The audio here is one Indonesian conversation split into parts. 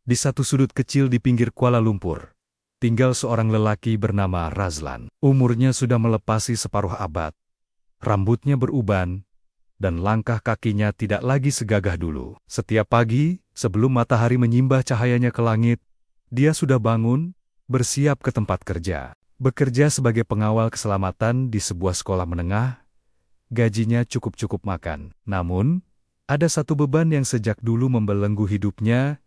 Di satu sudut kecil di pinggir Kuala Lumpur, tinggal seorang lelaki bernama Razlan. Umurnya sudah melepasi separuh abad. Rambutnya beruban, dan langkah kakinya tidak lagi segagah dulu. Setiap pagi, sebelum matahari menyimbah cahayanya ke langit, dia sudah bangun, bersiap ke tempat kerja. Bekerja sebagai pengawal keselamatan di sebuah sekolah menengah, gajinya cukup-cukup makan. Namun, ada satu beban yang sejak dulu membelenggu hidupnya,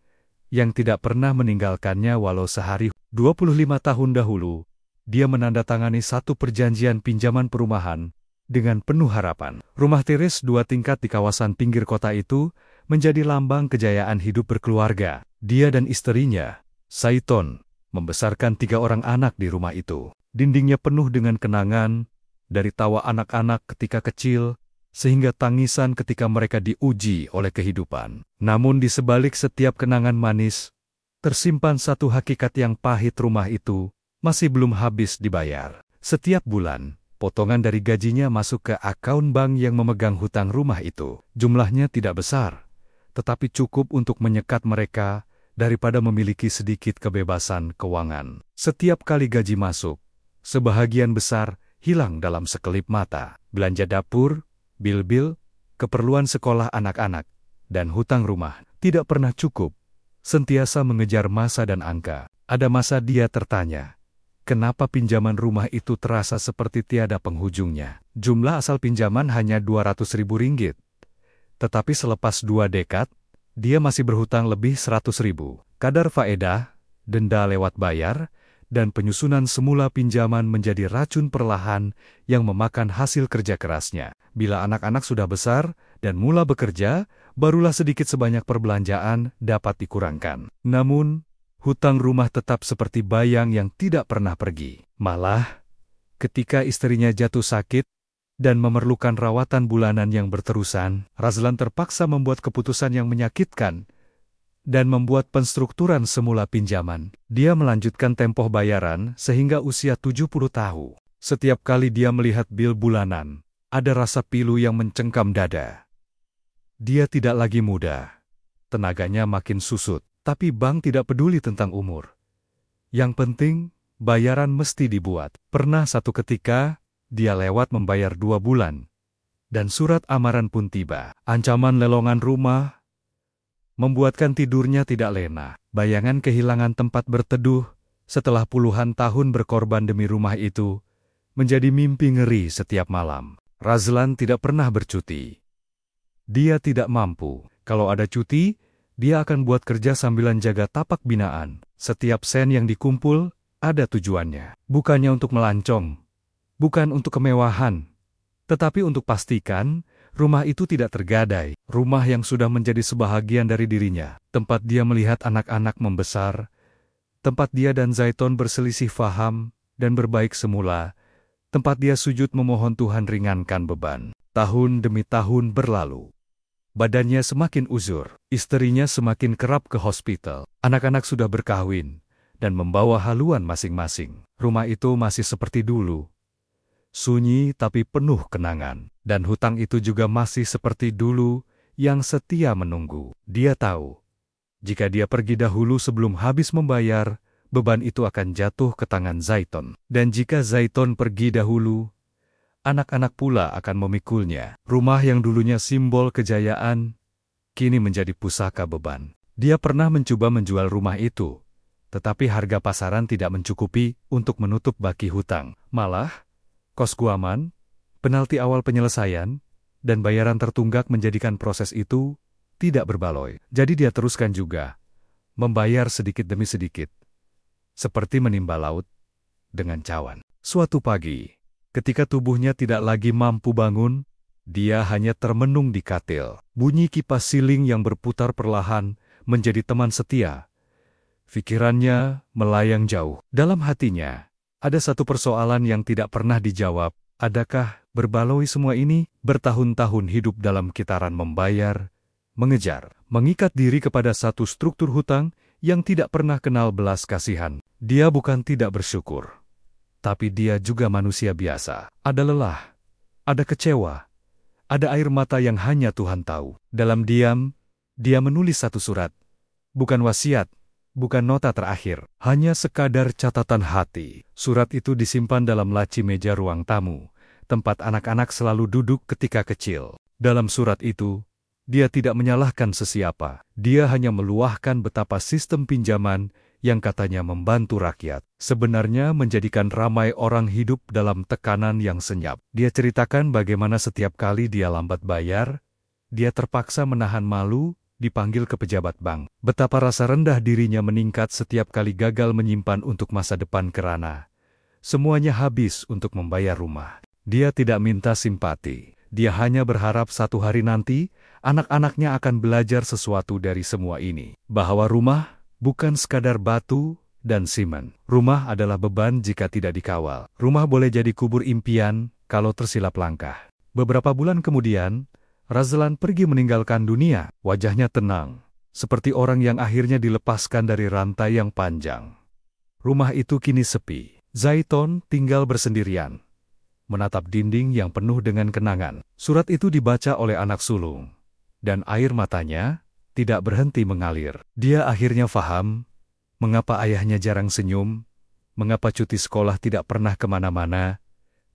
yang tidak pernah meninggalkannya walau sehari. 25 tahun dahulu, dia menandatangani satu perjanjian pinjaman perumahan dengan penuh harapan. Rumah tiris 2 tingkat di kawasan pinggir kota itu menjadi lambang kejayaan hidup berkeluarga. Dia dan istrinya, Zaiton, membesarkan 3 orang anak di rumah itu. Dindingnya penuh dengan kenangan, dari tawa anak-anak ketika kecil, sehingga tangisan ketika mereka diuji oleh kehidupan. Namun di sebalik setiap kenangan manis, tersimpan satu hakikat yang pahit. Rumah itu masih belum habis dibayar. Setiap bulan, potongan dari gajinya masuk ke akaun bank yang memegang hutang rumah itu. Jumlahnya tidak besar, tetapi cukup untuk menyekat mereka daripada memiliki sedikit kebebasan keuangan. Setiap kali gaji masuk, sebahagian besar hilang dalam sekelip mata. Belanja dapur, bil-bil, keperluan sekolah anak-anak, dan hutang rumah tidak pernah cukup. Sentiasa mengejar masa dan angka. Ada masa dia tertanya, kenapa pinjaman rumah itu terasa seperti tiada penghujungnya. Jumlah asal pinjaman hanya Rp200.000. Tetapi selepas 2 dekad, dia masih berhutang lebih Rp100.000. Kadar faedah, denda lewat bayar, dan penyusunan semula pinjaman menjadi racun perlahan yang memakan hasil kerja kerasnya. Bila anak-anak sudah besar dan mula bekerja, barulah sedikit sebanyak perbelanjaan dapat dikurangkan. Namun, hutang rumah tetap seperti bayang yang tidak pernah pergi. Malah, ketika istrinya jatuh sakit dan memerlukan rawatan bulanan yang berterusan, Razlan terpaksa membuat keputusan yang menyakitkan dan membuat penstrukturan semula pinjaman. Dia melanjutkan tempoh bayaran sehingga usia 70 tahun. Setiap kali dia melihat bil bulanan, ada rasa pilu yang mencengkam dada. Dia tidak lagi muda. Tenaganya makin susut, tapi bank tidak peduli tentang umur. Yang penting, bayaran mesti dibuat. Pernah satu ketika, dia lewat membayar 2 bulan. Dan surat amaran pun tiba. Ancaman lelongan rumah membuatkan tidurnya tidak lena. Bayangan kehilangan tempat berteduh setelah puluhan tahun berkorban demi rumah itu menjadi mimpi ngeri setiap malam. Razlan tidak pernah bercuti. Dia tidak mampu. Kalau ada cuti, dia akan buat kerja sambilan jaga tapak binaan. Setiap sen yang dikumpul ada tujuannya. Bukannya untuk melancong, bukan untuk kemewahan, tetapi untuk pastikan rumah itu tidak tergadai. Rumah yang sudah menjadi sebahagian dari dirinya. Tempat dia melihat anak-anak membesar. Tempat dia dan Zaiton berselisih faham dan berbaik semula. Tempat dia sujud memohon Tuhan ringankan beban. Tahun demi tahun berlalu. Badannya semakin uzur. Istrinya semakin kerap ke hospital. Anak-anak sudah berkahwin dan membawa haluan masing-masing. Rumah itu masih seperti dulu. Sunyi tapi penuh kenangan. Dan hutang itu juga masih seperti dulu, yang setia menunggu. Dia tahu, jika dia pergi dahulu sebelum habis membayar, beban itu akan jatuh ke tangan Zaiton. Dan jika Zaiton pergi dahulu, anak-anak pula akan memikulnya. Rumah yang dulunya simbol kejayaan, kini menjadi pusaka beban. Dia pernah mencoba menjual rumah itu, tetapi harga pasaran tidak mencukupi untuk menutup baki hutang. Malah, kos guaman, penalti awal penyelesaian, dan bayaran tertunggak menjadikan proses itu tidak berbaloi. Jadi dia teruskan juga, membayar sedikit demi sedikit, seperti menimba laut dengan cawan. Suatu pagi, ketika tubuhnya tidak lagi mampu bangun, dia hanya termenung di katil. Bunyi kipas siling yang berputar perlahan menjadi teman setia. Pikirannya melayang jauh. Dalam hatinya, ada satu persoalan yang tidak pernah dijawab. Adakah berbaloi semua ini? Bertahun-tahun hidup dalam kitaran membayar, mengejar, mengikat diri kepada satu struktur hutang yang tidak pernah kenal belas kasihan. Dia bukan tidak bersyukur, tapi dia juga manusia biasa. Ada lelah, ada kecewa, ada air mata yang hanya Tuhan tahu. Dalam diam, dia menulis satu surat. Bukan wasiat, bukan nota terakhir, hanya sekadar catatan hati. Surat itu disimpan dalam laci meja ruang tamu, tempat anak-anak selalu duduk ketika kecil. Dalam surat itu, dia tidak menyalahkan sesiapa. Dia hanya meluahkan betapa sistem pinjaman yang katanya membantu rakyat, sebenarnya menjadikan ramai orang hidup dalam tekanan yang senyap. Dia ceritakan bagaimana setiap kali dia lambat bayar, dia terpaksa menahan malu, dipanggil ke pejabat bank. Betapa rasa rendah dirinya meningkat setiap kali gagal menyimpan untuk masa depan karena semuanya habis untuk membayar rumah. Dia tidak minta simpati. Dia hanya berharap satu hari nanti, anak-anaknya akan belajar sesuatu dari semua ini. Bahwa rumah bukan sekadar batu dan simen. Rumah adalah beban jika tidak dikawal. Rumah boleh jadi kubur impian kalau tersilap langkah. Beberapa bulan kemudian, Razlan pergi meninggalkan dunia. Wajahnya tenang, seperti orang yang akhirnya dilepaskan dari rantai yang panjang. Rumah itu kini sepi. Zaiton tinggal bersendirian, menatap dinding yang penuh dengan kenangan. Surat itu dibaca oleh anak sulung, dan air matanya tidak berhenti mengalir. Dia akhirnya faham mengapa ayahnya jarang senyum, mengapa cuti sekolah tidak pernah kemana-mana,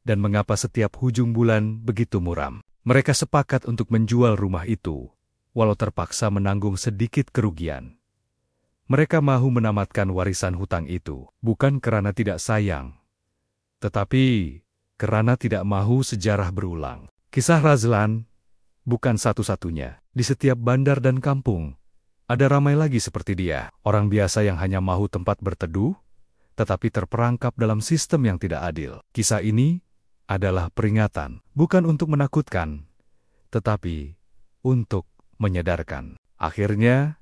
dan mengapa setiap hujung bulan begitu muram. Mereka sepakat untuk menjual rumah itu, walau terpaksa menanggung sedikit kerugian. Mereka mahu menamatkan warisan hutang itu, bukan karena tidak sayang, tetapi karena tidak mahu sejarah berulang. Kisah Razlan bukan satu-satunya. Di setiap bandar dan kampung, ada ramai lagi seperti dia. Orang biasa yang hanya mahu tempat berteduh, tetapi terperangkap dalam sistem yang tidak adil. Kisah ini adalah peringatan, bukan untuk menakutkan, tetapi untuk menyadarkan. Akhirnya,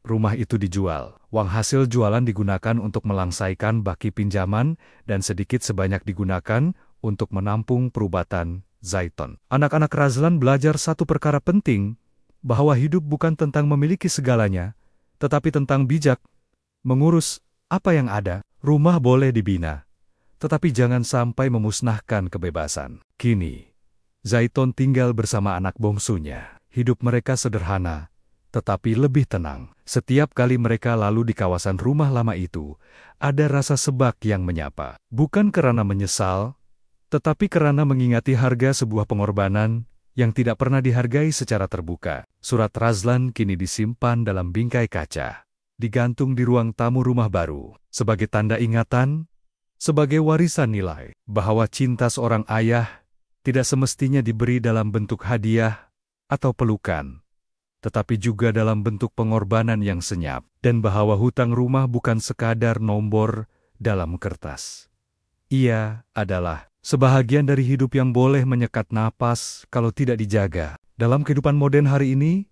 rumah itu dijual. Uang hasil jualan digunakan untuk melangsaikan baki pinjaman dan sedikit sebanyak digunakan untuk menampung perubatan Zaiton. Anak-anak Razlan belajar satu perkara penting, bahwa hidup bukan tentang memiliki segalanya, tetapi tentang bijak, mengurus apa yang ada. Rumah boleh dibina, tetapi jangan sampai memusnahkan kebebasan. Kini, Zaiton tinggal bersama anak bungsunya. Hidup mereka sederhana, tetapi lebih tenang. Setiap kali mereka lalu di kawasan rumah lama itu, ada rasa sebak yang menyapa. Bukan karena menyesal, tetapi karena mengingati harga sebuah pengorbanan yang tidak pernah dihargai secara terbuka. Surat Razlan kini disimpan dalam bingkai kaca, digantung di ruang tamu rumah baru, sebagai tanda ingatan, sebagai warisan nilai, bahwa cinta seorang ayah tidak semestinya diberi dalam bentuk hadiah atau pelukan, tetapi juga dalam bentuk pengorbanan yang senyap, dan bahwa hutang rumah bukan sekadar nomor dalam kertas. Ia adalah sebahagian dari hidup yang boleh menyekat napas kalau tidak dijaga. Dalam kehidupan modern hari ini,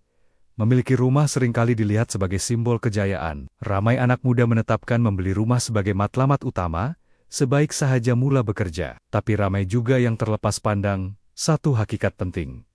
memiliki rumah seringkali dilihat sebagai simbol kejayaan. Ramai anak muda menetapkan membeli rumah sebagai matlamat utama, sebaik sahaja mula bekerja. Tapi ramai juga yang terlepas pandang satu hakikat penting.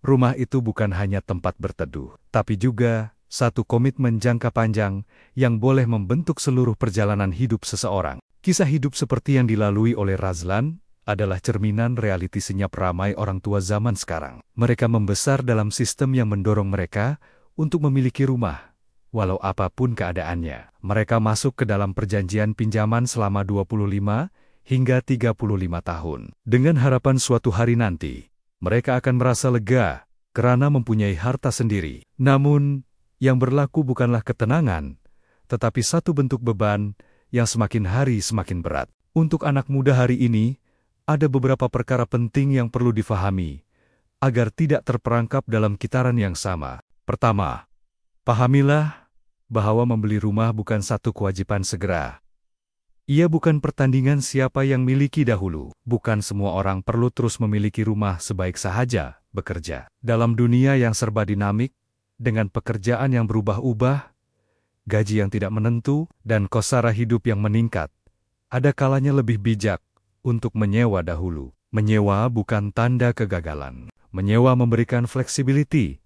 Rumah itu bukan hanya tempat berteduh, tapi juga satu komitmen jangka panjang yang boleh membentuk seluruh perjalanan hidup seseorang. Kisah hidup seperti yang dilalui oleh Razlan adalah cerminan realiti senyap ramai orang tua zaman sekarang. Mereka membesar dalam sistem yang mendorong mereka untuk memiliki rumah, walau apapun keadaannya. Mereka masuk ke dalam perjanjian pinjaman selama 25 hingga 35 tahun. Dengan harapan suatu hari nanti, mereka akan merasa lega karena mempunyai harta sendiri. Namun, yang berlaku bukanlah ketenangan, tetapi satu bentuk beban yang semakin hari semakin berat. Untuk anak muda hari ini, ada beberapa perkara penting yang perlu difahami, agar tidak terperangkap dalam kitaran yang sama. Pertama, pahamilah bahwa membeli rumah bukan satu kewajiban segera. Ia bukan pertandingan siapa yang miliki dahulu. Bukan semua orang perlu terus memiliki rumah sebaik sahaja bekerja. Dalam dunia yang serba dinamik, dengan pekerjaan yang berubah-ubah, gaji yang tidak menentu, dan kosara hidup yang meningkat, ada kalanya lebih bijak untuk menyewa dahulu. Menyewa bukan tanda kegagalan. Menyewa memberikan fleksibilitas,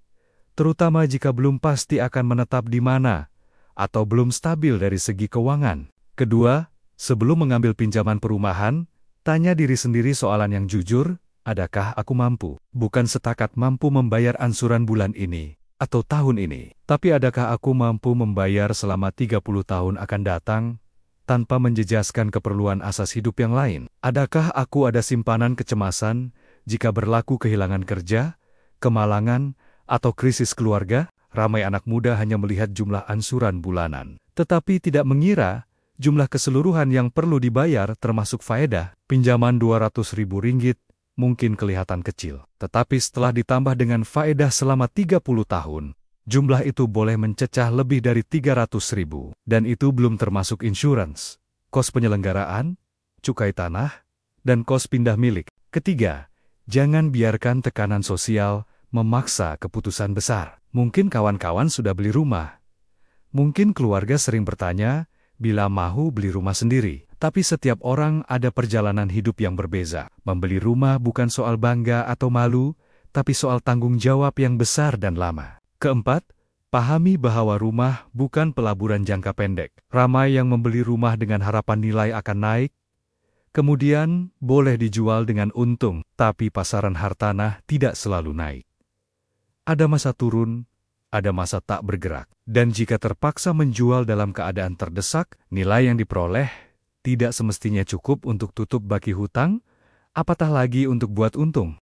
terutama jika belum pasti akan menetap di mana, atau belum stabil dari segi keuangan. Kedua, sebelum mengambil pinjaman perumahan, tanya diri sendiri soalan yang jujur, adakah aku mampu? Bukan setakat mampu membayar ansuran bulan ini, atau tahun ini. Tapi adakah aku mampu membayar selama 30 tahun akan datang, tanpa menjejaskan keperluan asas hidup yang lain? Adakah aku ada simpanan kecemasan jika berlaku kehilangan kerja, kemalangan, atau krisis keluarga? Ramai anak muda hanya melihat jumlah ansuran bulanan, tetapi tidak mengira jumlah keseluruhan yang perlu dibayar termasuk faedah. Pinjaman Rp200.000 mungkin kelihatan kecil, tetapi setelah ditambah dengan faedah selama 30 tahun, jumlah itu boleh mencecah lebih dari Rp300.000. Dan itu belum termasuk insurans, kos penyelenggaraan, cukai tanah, dan kos pindah milik. Ketiga, jangan biarkan tekanan sosial memaksa keputusan besar. Mungkin kawan-kawan sudah beli rumah. Mungkin keluarga sering bertanya, bila mau beli rumah sendiri. Tapi setiap orang ada perjalanan hidup yang berbeza. Membeli rumah bukan soal bangga atau malu, tapi soal tanggung jawab yang besar dan lama. Keempat, pahami bahwa rumah bukan pelaburan jangka pendek. Ramai yang membeli rumah dengan harapan nilai akan naik, kemudian boleh dijual dengan untung, tapi pasaran hartanah tidak selalu naik. Ada masa turun, ada masa tak bergerak. Dan jika terpaksa menjual dalam keadaan terdesak, nilai yang diperoleh tidak semestinya cukup untuk tutup baki hutang, apatah lagi untuk buat untung.